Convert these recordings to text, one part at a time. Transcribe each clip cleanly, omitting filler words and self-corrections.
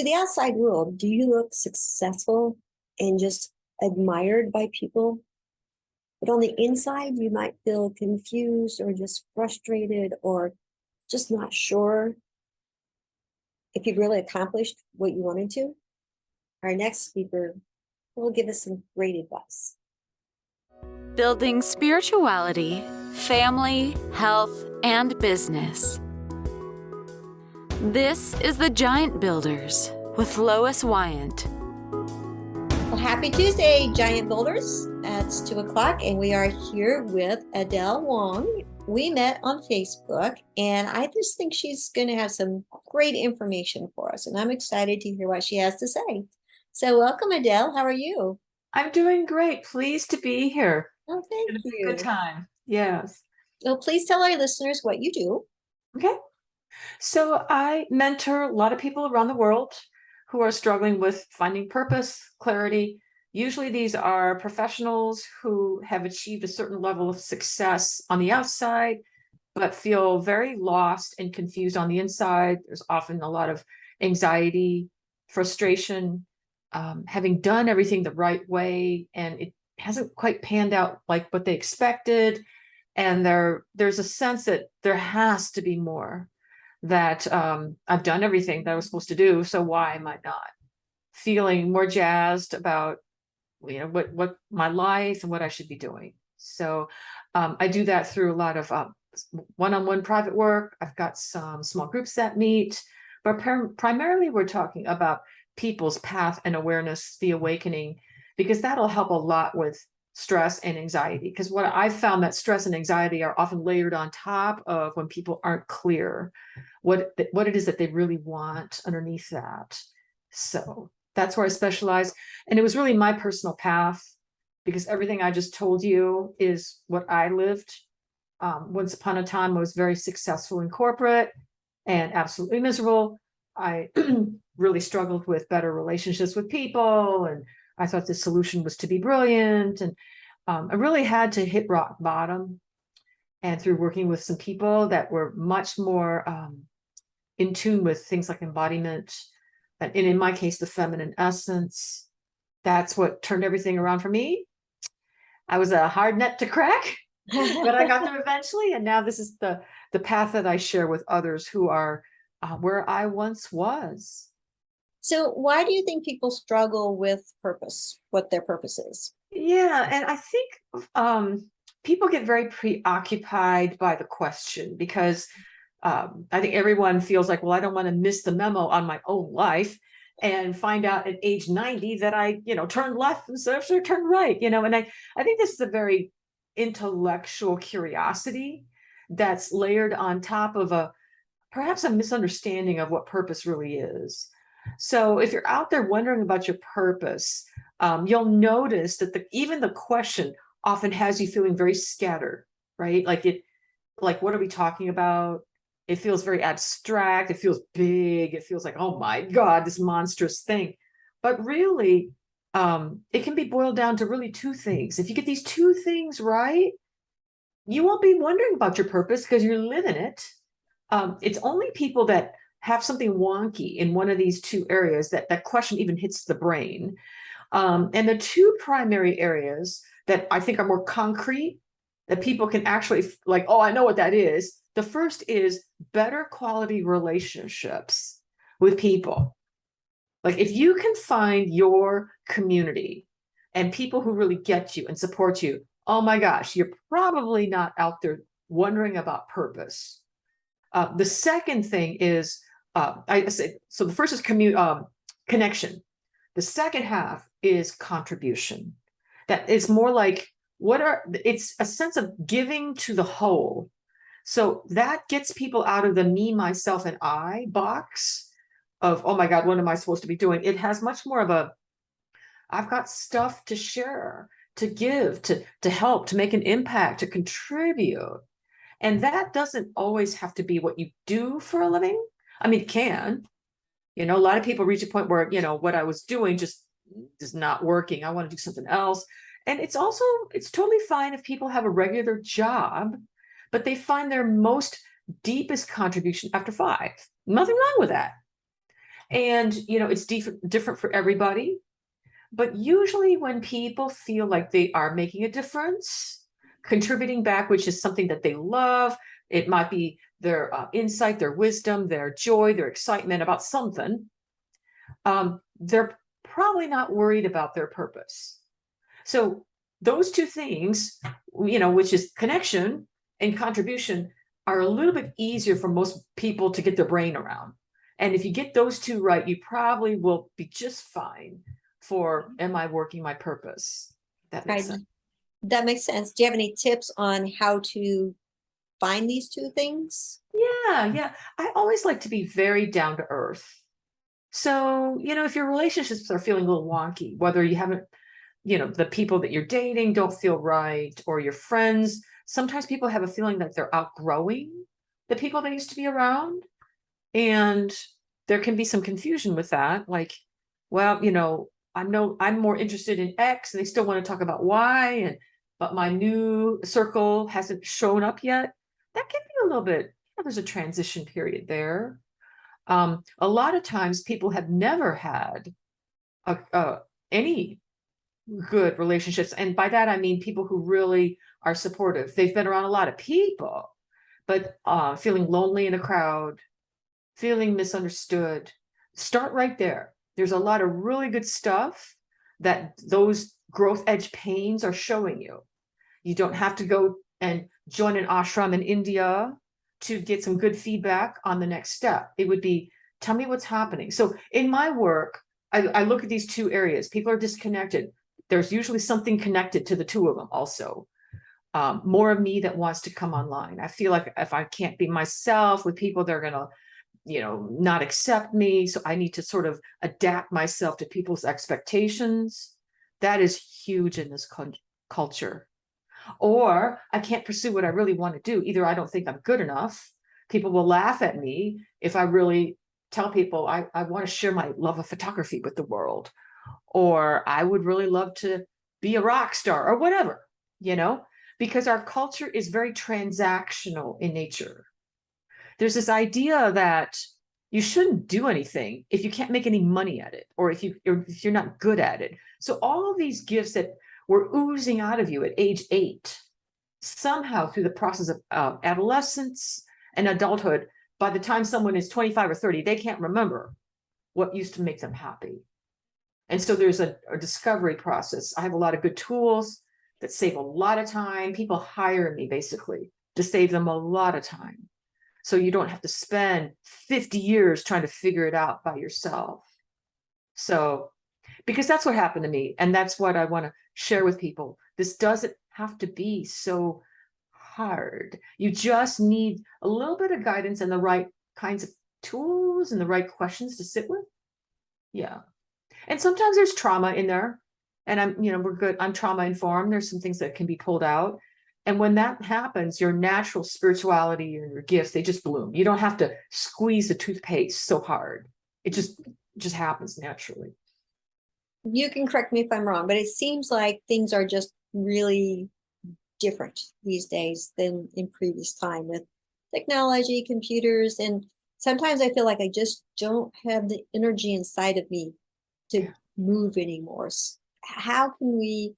to the outside world, do you look successful and just admired by people? But on the inside, you might feel confused or just frustrated or just not sure if you've really accomplished what you wanted to. Our next speaker will give us some great advice. Building spirituality, family, health, and business. This is the Giant Builders with Lois Wyant. Well, happy Tuesday, Giant Builders. It's 2:00 and we are here with Adele Wong. We met on Facebook and I just think she's going to have some great information for us. And I'm excited to hear what she has to say. So welcome, Adele. How are you? I'm doing great. Pleased to be here. Oh, thank It's been you. a good time. Yes. Well, please tell our listeners what you do. Okay. So I mentor a lot of people around the world who are struggling with finding purpose, clarity. Usually these are professionals who have achieved a certain level of success on the outside, but feel very lost and confused on the inside. There's often a lot of anxiety, frustration, having done everything the right way, and it hasn't quite panned out like what they expected. And there's a sense that there has to be more, that I've done everything that I was supposed to do, so why am I not feeling more jazzed about what my life and what I should be doing? So I do that through a lot of one-on-one private work. I've got some small groups that meet, but primarily we're talking about people's path and awareness, the awakening, because that'll help a lot with stress and anxiety. Because what I've found, that stress and anxiety are often layered on top of when people aren't clear what it is that they really want underneath that. So that's where I specialize. And it was really my personal path, because everything I just told you is what I lived. Once upon a time, I was very successful in corporate and absolutely miserable. I really struggled with better relationships with people, and I thought the solution was to be brilliant. And I really had to hit rock bottom. And through working with some people that were much more in tune with things like embodiment, and in my case, the feminine essence, that's what turned everything around for me. I was a hard nut to crack, but I got there eventually. And now this is the path that I share with others who are where I once was. So why do you think people struggle with purpose, what their purpose is? Yeah, and I think people get very preoccupied by the question, because I think everyone feels like, well, I don't want to miss the memo on my own life and find out at age 90 that I, turned left instead of turned right, and I think this is a very intellectual curiosity that's layered on top of perhaps a misunderstanding of what purpose really is. So if you're out there wondering about your purpose, you'll notice that even the question often has you feeling very scattered, right? Like, what are we talking about? It feels very abstract. It feels big. It feels like, oh my God, this monstrous thing. But really, it can be boiled down to really two things. If you get these two things right, you won't be wondering about your purpose because you're living it. It's only people that have something wonky in one of these two areas that question even hits the brain. And the two primary areas that I think are more concrete, that people can actually like, oh, I know what that is. The first is better quality relationships with people. Like if you can find your community and people who really get you and support you, oh my gosh, you're probably not out there wondering about purpose. The second thing is, I say, so the first is connection. The second half is contribution. That is more like it's a sense of giving to the whole. So that gets people out of the me, myself, and I box of, oh my God, what am I supposed to be doing? It has much more of I've got stuff to share, to give, to help, to make an impact, to contribute. And that doesn't always have to be what you do for a living. I mean, it can. A lot of people reach a point where, what I was doing just is not working. I want to do something else. And it's totally fine if people have a regular job, but they find their most deepest contribution after 5. Nothing wrong with that. And, it's different for everybody. But usually when people feel like they are making a difference, contributing back, which is something that they love, it might be their insight, their wisdom, their joy, their excitement about something, they're probably not worried about their purpose. So those two things, which is connection and contribution, are a little bit easier for most people to get their brain around. And if you get those two right, you probably will be just fine for, am I working my purpose? That makes sense. That makes sense. Do you have any tips on how to find these two things? Yeah. I always like to be very down to earth. So, if your relationships are feeling a little wonky, whether you haven't, the people that you're dating don't feel right, or your friends, sometimes people have a feeling that they're outgrowing the people they used to be around. And there can be some confusion with that. Like, well, I'm more interested in X and they still want to talk about Y, but my new circle hasn't shown up yet. That can be a little bit, there's a transition period there. A lot of times people have never had any good relationships. And by that, I mean people who really are supportive. They've been around a lot of people, but feeling lonely in a crowd, feeling misunderstood. Start right there. There's a lot of really good stuff that those growth edge pains are showing you. You don't have to go and join an ashram in India to get some good feedback on the next step. It would be, tell me what's happening. So in my work, I look at these two areas. People are disconnected. There's usually something connected to the two of them also. More of me that wants to come online. I feel like if I can't be myself with people, they're going to, not accept me. So I need to sort of adapt myself to people's expectations. That is huge in this culture. Or I can't pursue what I really want to do. Either I don't think I'm good enough. People will laugh at me if I really tell people I want to share my love of photography with the world. Or I would really love to be a rock star or whatever, because our culture is very transactional in nature. There's this idea that you shouldn't do anything if you can't make any money at it, or if you're not good at it. So all of these gifts that were oozing out of you at age 8, somehow through the process of adolescence and adulthood, by the time someone is 25 or 30, they can't remember what used to make them happy. And so there's a discovery process. I have a lot of good tools that save a lot of time. People hire me basically to save them a lot of time. So you don't have to spend 50 years trying to figure it out by yourself. So, because that's what happened to me. And that's what I want to share with people. This doesn't have to be so hard. You just need a little bit of guidance and the right kinds of tools and the right questions to sit with. Yeah. And sometimes there's trauma in there. And we're good. I'm trauma informed. There's some things that can be pulled out. And when that happens, your natural spirituality and your gifts, they just bloom. You don't have to squeeze the toothpaste so hard. It just happens naturally. You can correct me if I'm wrong, but it seems like things are just really different these days than in previous time with technology, computers, and sometimes I feel like I just don't have the energy inside of me to move anymore. How can we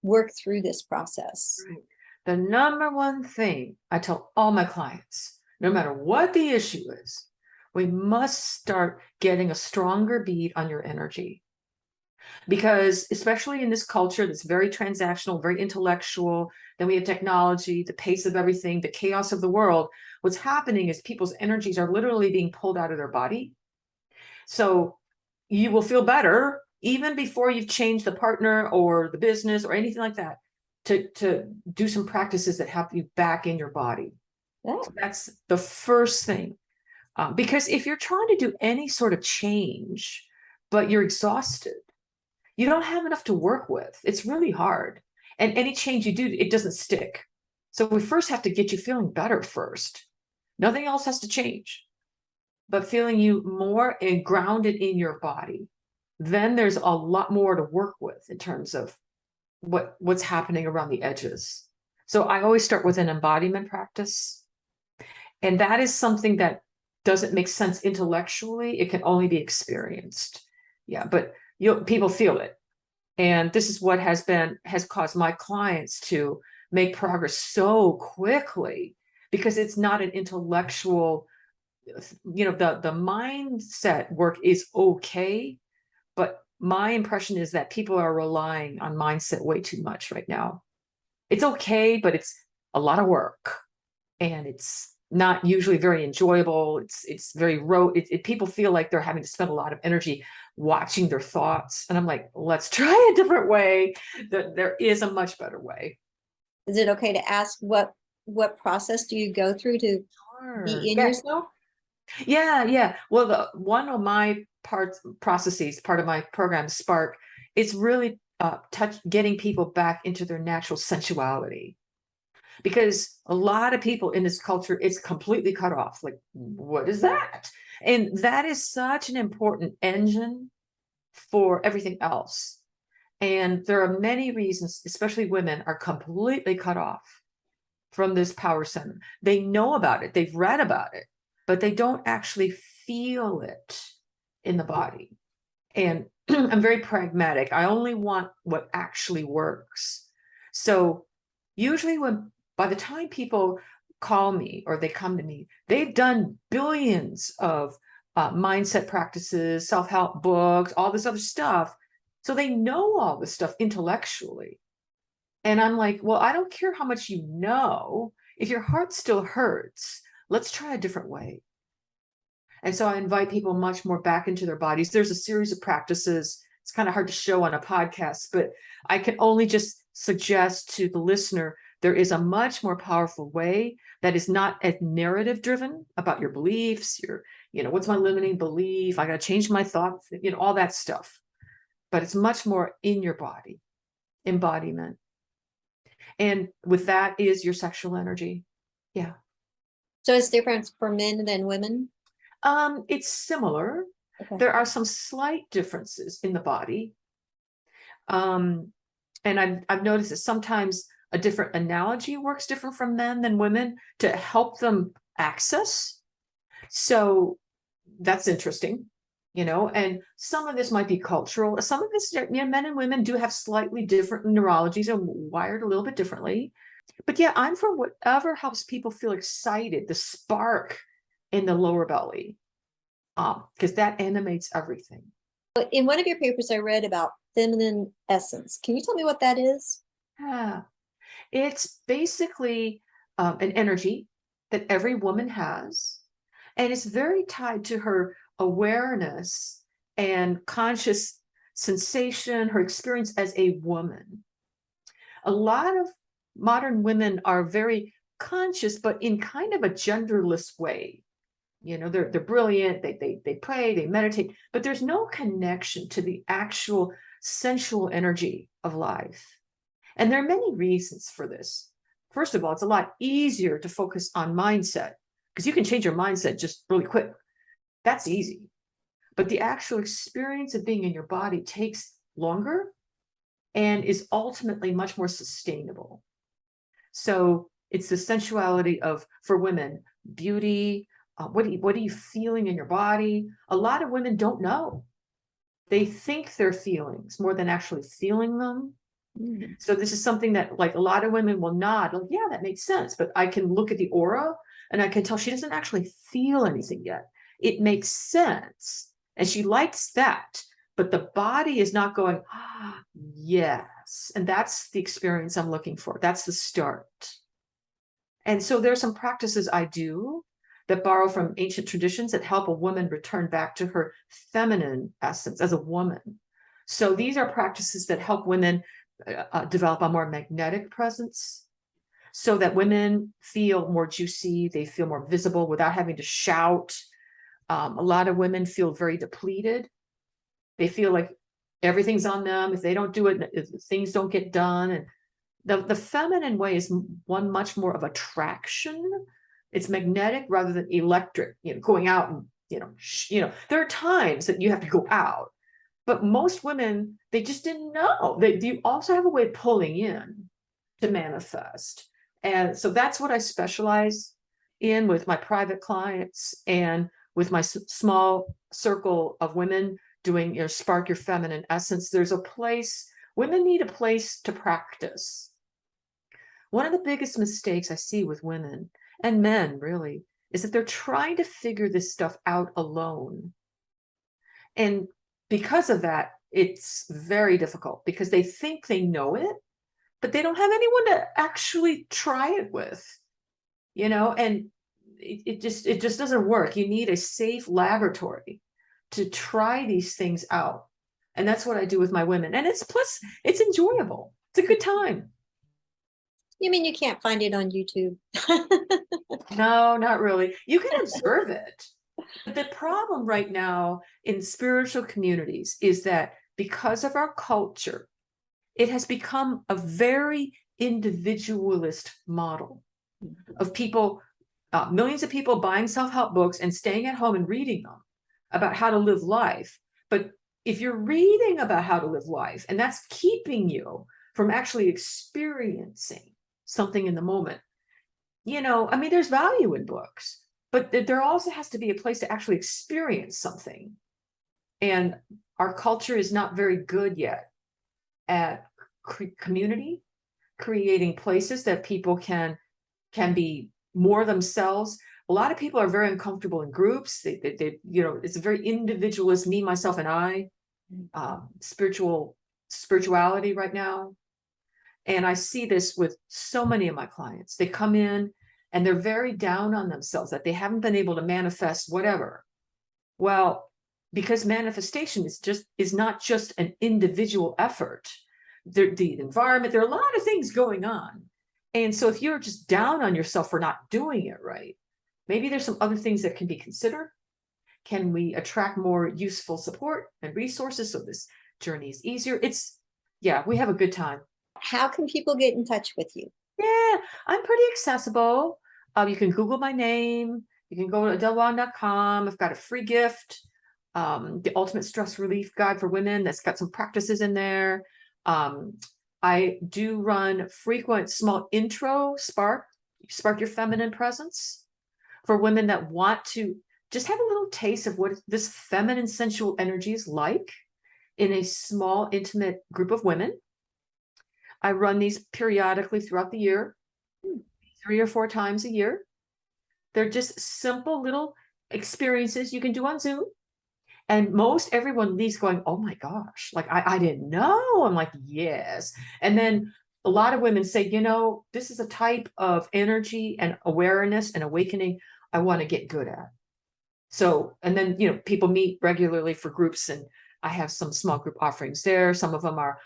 work through this process? Right. The number one thing I tell all my clients, no matter what the issue is, we must start getting a stronger beat on your energy. Because especially in this culture that's very transactional, very intellectual, then we have technology, the pace of everything, the chaos of the world. What's happening is people's energies are literally being pulled out of their body. So you will feel better even before you've changed the partner or the business or anything like that, to do some practices that help you back in your body. Yeah. So that's the first thing. Because if you're trying to do any sort of change, but you're exhausted, you don't have enough to work with. It's really hard. And any change you do, it doesn't stick. So we first have to get you feeling better first. Nothing else has to change, but feeling you more and grounded in your body. Then there's a lot more to work with in terms of what's happening around the edges. So I always start with an embodiment practice. And that is something that doesn't make sense intellectually, it can only be experienced. Yeah, but people feel it. And this is what has caused my clients to make progress so quickly, because it's not an intellectual, the mindset work is okay, but my impression is that people are relying on mindset way too much right now. It's okay, but it's a lot of work, and it's not usually very enjoyable. It's very rote. People feel like they're having to spend a lot of energy watching their thoughts, and I'm like, let's try a different way. There is a much better way. Is it okay to ask what process do you go through to be in Yeah. yourself? Yeah. Well, one of my processes, part of my program, Spark, it's really getting people back into their natural sensuality. Because a lot of people in this culture, it's completely cut off. Like, what is that? And that is such an important engine for everything else. And there are many reasons, especially women, are completely cut off from this power center. They know about it, they've read about it, but they don't actually feel it in the body. And I'm very pragmatic. I only want what actually works. So usually by the time people call me or they come to me, they've done billions of mindset practices, self-help books, all this other stuff. So they know all this stuff intellectually. And I'm like, well, I don't care how much you know. If your heart still hurts, let's try a different way. And so I invite people much more back into their bodies. There's a series of practices. It's kind of hard to show on a podcast, but I can only just suggest to the listener, there is a much more powerful way that is not as narrative driven about your beliefs, what's my limiting belief? I got to change my thoughts, all that stuff. But it's much more in your body, embodiment. And with that is your sexual energy. Yeah. So it's different for men than women? It's similar. Okay. There are some slight differences in the body. And I've noticed that sometimes a different analogy works different from men than women to help them access. So that's interesting, and some of this might be cultural. Some of this, men and women do have slightly different neurologies and wired a little bit differently. But yeah, I'm for whatever helps people feel excited, the spark in the lower belly, because that animates everything. In one of your papers, I read about feminine essence. Can you tell me what that is? Yeah, it's basically an energy that every woman has, and it's very tied to her awareness and conscious sensation, her experience as a woman. A lot of modern women are very conscious, but in kind of a genderless way. They're brilliant, they pray, they meditate, but there's no connection to the actual sensual energy of life. And there are many reasons for this. First of all, it's a lot easier to focus on mindset because you can change your mindset just really quick. That's easy. But the actual experience of being in your body takes longer and is ultimately much more sustainable. So it's the sensuality of, for women, beauty. What are you feeling in your body? A lot of women don't know. They think they're feelings more than actually feeling them. So this is something that, like, a lot of women will nod, like, yeah, that makes sense. But I can look at the aura and I can tell she doesn't actually feel anything yet. It makes sense. And she likes that. But the body is not going, ah, yes. And that's the experience I'm looking for. That's the start. And so there's some practices I do that borrow from ancient traditions that help a woman return back to her feminine essence as a woman. So these are practices that help women develop a more magnetic presence so that women feel more juicy, they feel more visible without having to shout. A lot of women feel very depleted. They feel like everything's on them. If they don't do it, things don't get done. And the feminine way is one much more of attraction. It's magnetic rather than electric, going out and, there are times that you have to go out. But most women, they just didn't know. You also have a way of pulling in to manifest. And so that's what I specialize in with my private clients. And with my small circle of women doing, Spark Your Feminine Essence. There's a place, women need a place to practice. One of the biggest mistakes I see with women and men really is that they're trying to figure this stuff out alone. And because of that, it's very difficult because they think they know it, but they don't have anyone to actually try it with, and it just doesn't work. You need a safe laboratory to try these things out. And that's what I do with my women. And it's enjoyable. It's a good time. You mean you can't find it on YouTube? No, not really. You can observe it. But the problem right now in spiritual communities is that because of our culture, it has become a very individualist model of people, millions of people buying self-help books and staying at home and reading them about how to live life. But if you're reading about how to live life, and that's keeping you from actually experiencing something in the moment, there's value in books, but there also has to be a place to actually experience something. And our culture is not very good yet at community, creating places that people can be more themselves. A lot of people are very uncomfortable in groups. They it's a very individualist, me, myself, and I, spirituality right now. And I see this with so many of my clients. They come in and they're very down on themselves that they haven't been able to manifest whatever. Well, because manifestation is not just an individual effort. The environment, there are a lot of things going on. And so if you're just down on yourself for not doing it right, maybe there's some other things that can be considered. Can we attract more useful support and resources so this journey is easier? We have a good time. How can people get in touch with you? Yeah, I'm pretty accessible. You can Google my name. You can go to adelewong.com. I've got a free gift, the Ultimate Stress Relief Guide for Women that's got some practices in there. I do run frequent small intro Spark Your Feminine Presence for women that want to just have a little taste of what this feminine sensual energy is like in a small, intimate group of women. I run these periodically throughout the year, 3 or 4 times a year. They're just simple little experiences you can do on Zoom. And most everyone leaves going, oh my gosh, like I didn't know. I'm like, yes. And then a lot of women say, this is a type of energy and awareness and awakening I want to get good at. So, and then, people meet regularly for groups, and I have some small group offerings there. Some of them are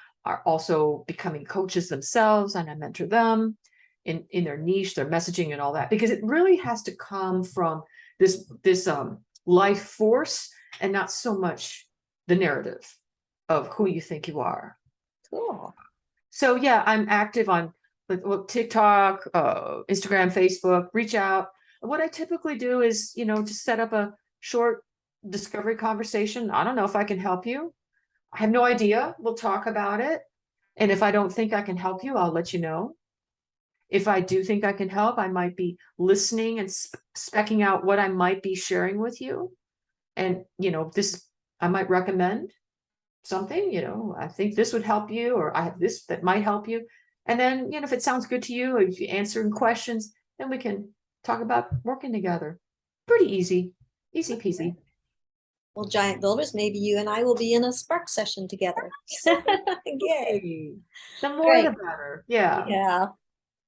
also becoming coaches themselves, and I mentor them in their niche, their messaging and all that, because it really has to come from this life force and not so much the narrative of who you think you are. Cool. So yeah, I'm active on TikTok, Instagram, Facebook. Reach out. What I typically do is, just set up a short discovery conversation. I don't know if I can help you. I have no idea. We'll talk about it. And if I don't think I can help you, I'll let you know. If I do think I can help, I might be listening and specking out what I might be sharing with you. And, I might recommend something, I think this would help you, or I have this that might help you. And then, if it sounds good to you, or if you answer questions, then we can talk about working together. Pretty easy peasy. Well, Giant Builders, maybe you and I will be in a Spark session together. Yay. The more Great. the better. Yeah. Yeah.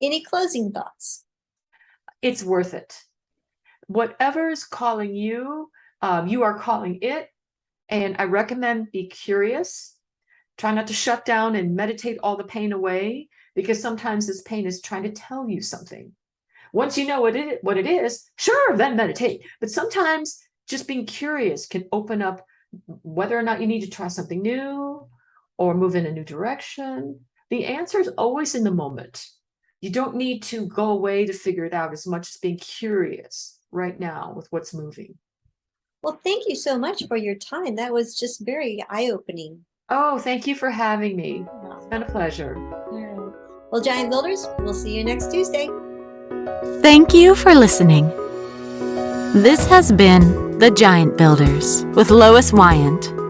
Any closing thoughts? It's worth it. Whatever's calling you, you are calling it. And I recommend be curious. Try not to shut down and meditate all the pain away, because sometimes this pain is trying to tell you something. Once you know what it is, sure, then meditate. But sometimes just being curious can open up whether or not you need to try something new or move in a new direction. The answer is always in the moment. You don't need to go away to figure it out as much as being curious right now with what's moving. Well, thank you so much for your time. That was just very eye-opening. Oh, thank you for having me. It's been a pleasure. All right. Well, Giant Builders, we'll see you next Tuesday. Thank you for listening. This has been The Giant Builders with Lois Wyant.